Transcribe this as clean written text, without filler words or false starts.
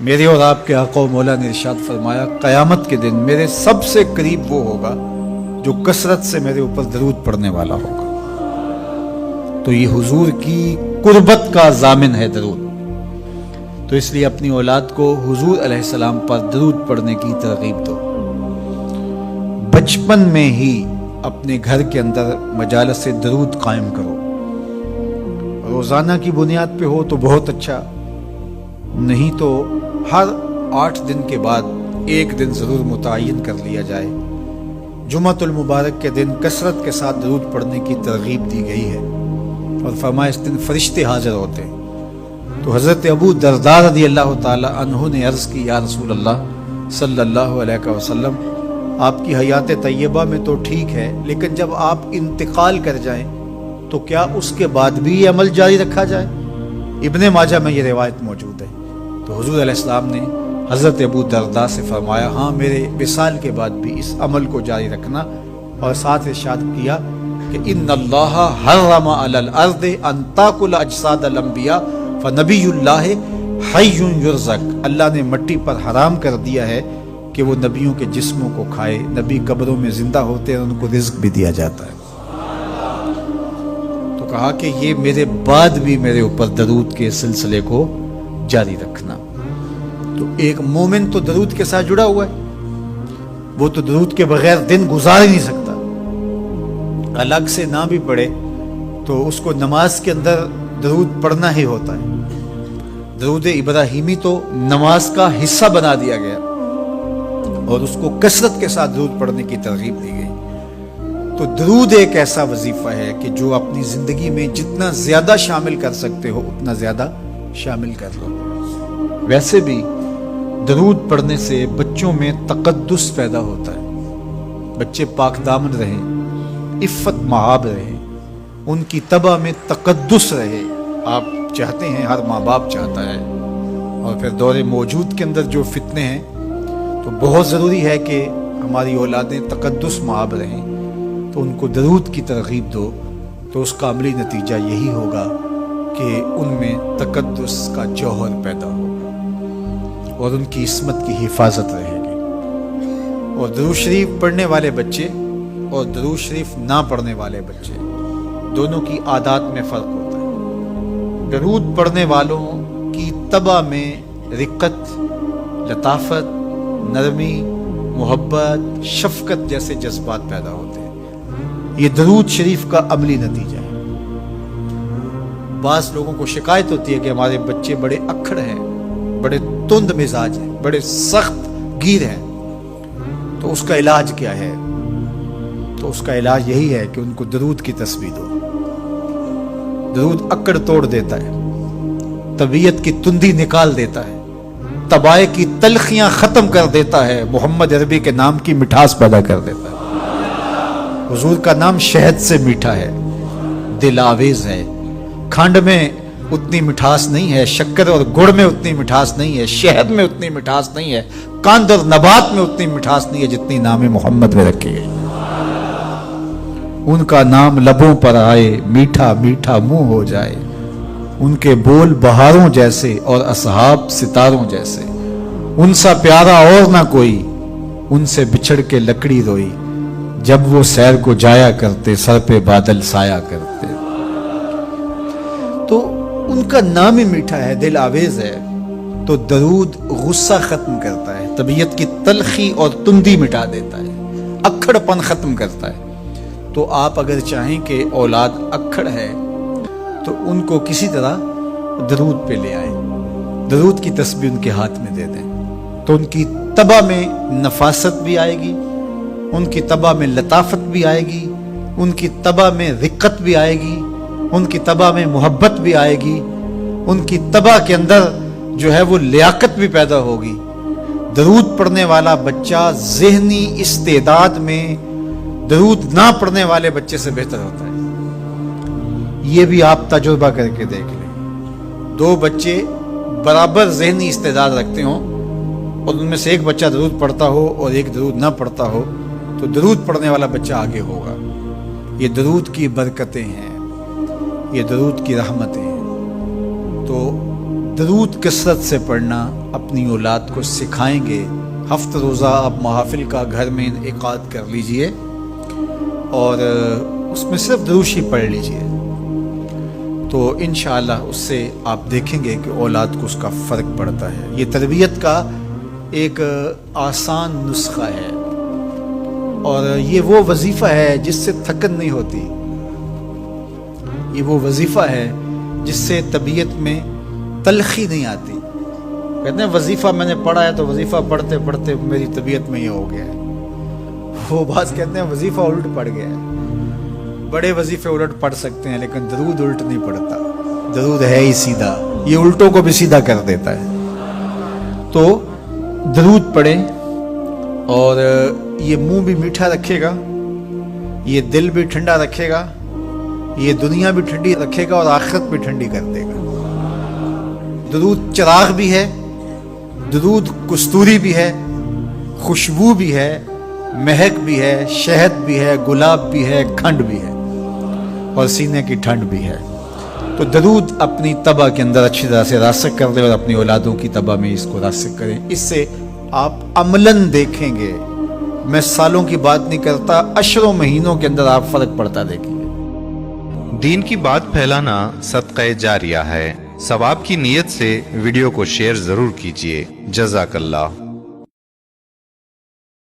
میرے اور آپ کے آقا و مولا نے ارشاد فرمایا قیامت کے دن میرے سب سے قریب وہ ہوگا جو کثرت سے میرے اوپر درود پڑھنے والا ہوگا۔ تو یہ حضور کی قربت کا ضامن ہے درود، تو اس لیے اپنی اولاد کو حضور علیہ السلام پر درود پڑھنے کی ترغیب دو۔ بچپن میں ہی اپنے گھر کے اندر مجالس درود قائم کرو، روزانہ کی بنیاد پہ ہو تو بہت اچھا، نہیں تو ہر 8 دن کے بعد ایک دن ضرور متعین کر لیا جائے۔ جمعۃ المبارک کے دن کثرت کے ساتھ درود پڑھنے کی ترغیب دی گئی ہے، اور فرمایا اس دن فرشتے حاضر ہوتے ہیں۔ تو حضرت ابو درداء رضی اللہ تعالی عنہ نے عرض کی، یا رسول اللہ صلی اللہ علیہ وسلم، آپ کی حیات طیبہ میں تو ٹھیک ہے، لیکن جب آپ انتقال کر جائیں تو کیا اس کے بعد بھی یہ عمل جاری رکھا جائے؟ ابن ماجہ میں یہ روایت موجود ہے۔ تو حضور علیہ السلام نے حضرت ابو درداء سے فرمایا، ہاں میرے وصال کے بعد بھی اس عمل کو جاری رکھنا، اور ساتھ ارشاد کیا کہ ان اللہ حرم علی الارض ان تاکل اجساد الانبیاء فنبی اللہ حی یرزق، اللہ نے مٹی پر حرام کر دیا ہے کہ وہ نبیوں کے جسموں کو کھائے، نبی قبروں میں زندہ ہوتے ہیں، ان کو رزق بھی دیا جاتا ہے۔ تو کہا کہ یہ میرے بعد بھی میرے اوپر درود کے سلسلے کو جاری رکھنا۔ تو ایک مومن تو درود کے ساتھ جڑا ہوا ہے، وہ تو درود کے بغیر دن گزار ہی نہیں سکتا، الگ سے نہ بھی پڑھے تو اس کو نماز کے اندر درود پڑھنا ہی ہوتا ہے۔ درود ابراہیمی تو نماز کا حصہ بنا دیا گیا، اور اس کو کثرت کے ساتھ درود پڑھنے کی ترغیب دی گئی۔ تو درود ایک ایسا وظیفہ ہے کہ جو اپنی زندگی میں جتنا زیادہ شامل کر سکتے ہو اتنا زیادہ شامل کر لو۔ ویسے بھی درود پڑھنے سے بچوں میں تقدس پیدا ہوتا ہے، بچے پاک دامن رہیں، عفت مآب رہیں، ان کی طبع میں تقدس رہے۔ آپ چاہتے ہیں، ہر ماں باپ چاہتا ہے، اور پھر دور موجود کے اندر جو فتنے ہیں تو بہت ضروری ہے کہ ہماری اولادیں تقدس مآب رہیں، تو ان کو درود کی ترغیب دو، تو اس کا عملی نتیجہ یہی ہوگا کہ ان میں تقدس کا جوہر پیدا ہوگا، اور ان کی عصمت کی حفاظت رہے گی۔ اور درود شریف پڑھنے والے بچے اور درود شریف نہ پڑھنے والے بچے دونوں کی عادات میں فرق ہوتا ہے۔ درود پڑھنے والوں کی طبع میں رقت، لطافت، نرمی، محبت، شفقت جیسے جذبات پیدا ہوتے ہیں۔ یہ درود شریف کا عملی نتیجہ ہے۔ بعض لوگوں کو شکایت ہوتی ہے کہ ہمارے بچے بڑے اکھڑ ہیں، بڑے تند مزاج ہیں، بڑے سخت گیر ہیں، تو اس کا علاج کیا ہے؟ تو اس کا علاج یہی ہے کہ ان کو درود کی تسبیح دو۔ درود اکڑ توڑ دیتا ہے، طبیعت کی تندی نکال دیتا ہے، طبائع کی تلخیاں ختم کر دیتا ہے، محمد عربی کے نام کی مٹھاس پیدا کر دیتا ہے۔ حضور کا نام شہد سے میٹھا ہے، دل آویز ہے، کھنڈ میں اتنی مٹھاس نہیں ہے، شکر اور گڑ میں اتنی مٹھاس نہیں ہے، شہد میں اتنی مٹھاس نہیں ہے، کاند اور نبات میں اتنی مٹھاس نہیں ہے جتنی نام محمد میں رکھی ہے۔ ان کا نام لبوں پر آئے، میٹھا میٹھا منہ ہو جائے، ان کے بول بہاروں جیسے اور اصحاب ستاروں جیسے، ان سا پیارا اور نہ کوئی، ان سے بچھڑ کے لکڑی روئی، جب وہ سیر کو جایا کرتے سر پہ بادل سایا کرتے۔ تو ان کا نام ہی میٹھا ہے، دل آویز ہے، تو درود غصہ ختم کرتا ہے، طبیعت کی تلخی اور تندی مٹا دیتا ہے، اکھڑ پن ختم کرتا ہے۔ تو آپ اگر چاہیں کہ اولاد اکھڑ ہے تو ان کو کسی طرح درود پہ لے آئیں، درود کی تسبیح ان کے ہاتھ میں دے دیں، تو ان کی طبع میں نفاست بھی آئے گی، ان کی طبع میں لطافت بھی آئے گی، ان کی طبع میں رقت بھی آئے گی، ان کی طبع میں محبت بھی آئے گی، ان کی طبع کے اندر جو ہے وہ لیاقت بھی پیدا ہوگی۔ درود پڑھنے والا بچہ ذہنی استعداد میں درود نہ پڑھنے والے بچے سے بہتر ہوتا ہے۔ یہ بھی آپ تجربہ کر کے دیکھ لیں، 2 بچے برابر ذہنی استعداد رکھتے ہوں اور ان میں سے ایک بچہ درود پڑھتا ہو اور ایک درود نہ پڑھتا ہو، تو درود پڑھنے والا بچہ آگے ہوگا۔ یہ درود کی برکتیں ہیں، یہ درود کی رحمتیں ہیں۔ تو درود کثرت سے پڑھنا اپنی اولاد کو سکھائیں گے. ہفتہ روزہ آپ محافل کا گھر میں انعقاد کر لیجئے اور اس میں صرف درود شریف پڑھ لیجئے, تو انشاءاللہ اس سے آپ دیکھیں گے کہ اولاد کو اس کا فرق پڑتا ہے. یہ تربیت کا ایک آسان نسخہ ہے اور یہ وہ وظیفہ ہے جس سے تھکن نہیں ہوتی. یہ وہ وظیفہ ہے جس سے طبیعت میں تلخی نہیں آتی. کہتے ہیں وظیفہ میں نے پڑھا ہے تو وظیفہ پڑھتے پڑھتے میری طبیعت میں یہ ہو گیا ہے. وہ بعض کہتے ہیں وظیفہ الٹ پڑ گیا ہے. بڑے وظیفے الٹ پڑھ سکتے ہیں لیکن درود الٹ نہیں پڑتا. درود ہے ہی سیدھا, یہ الٹوں کو بھی سیدھا کر دیتا ہے. تو درود پڑھیں اور یہ منہ بھی میٹھا رکھے گا, یہ دل بھی ٹھنڈا رکھے گا, یہ دنیا بھی ٹھنڈی رکھے گا اور آخرت بھی ٹھنڈی کر دے گا. درود چراغ بھی ہے, درود کستوری بھی ہے, خوشبو بھی ہے, مہک بھی ہے, شہد بھی ہے, گلاب بھی ہے, کھنڈ بھی ہے اور سینے کی ٹھنڈ بھی ہے. تو درود اپنی طبع کے اندر اچھی طرح سے راسخ کر دیں اور اپنی اولادوں کی طبع میں اس کو راسخ کریں. اس سے آپ عملاً دیکھیں گے, میں سالوں کی بات نہیں کرتا, اشروں مہینوں کے اندر آپ فرق پڑتا دیکھیں گے. دین کی بات پھیلانا صدقہ جاریہ ہے. ثواب کی نیت سے ویڈیو کو شیئر ضرور کیجیے. جزاک اللہ.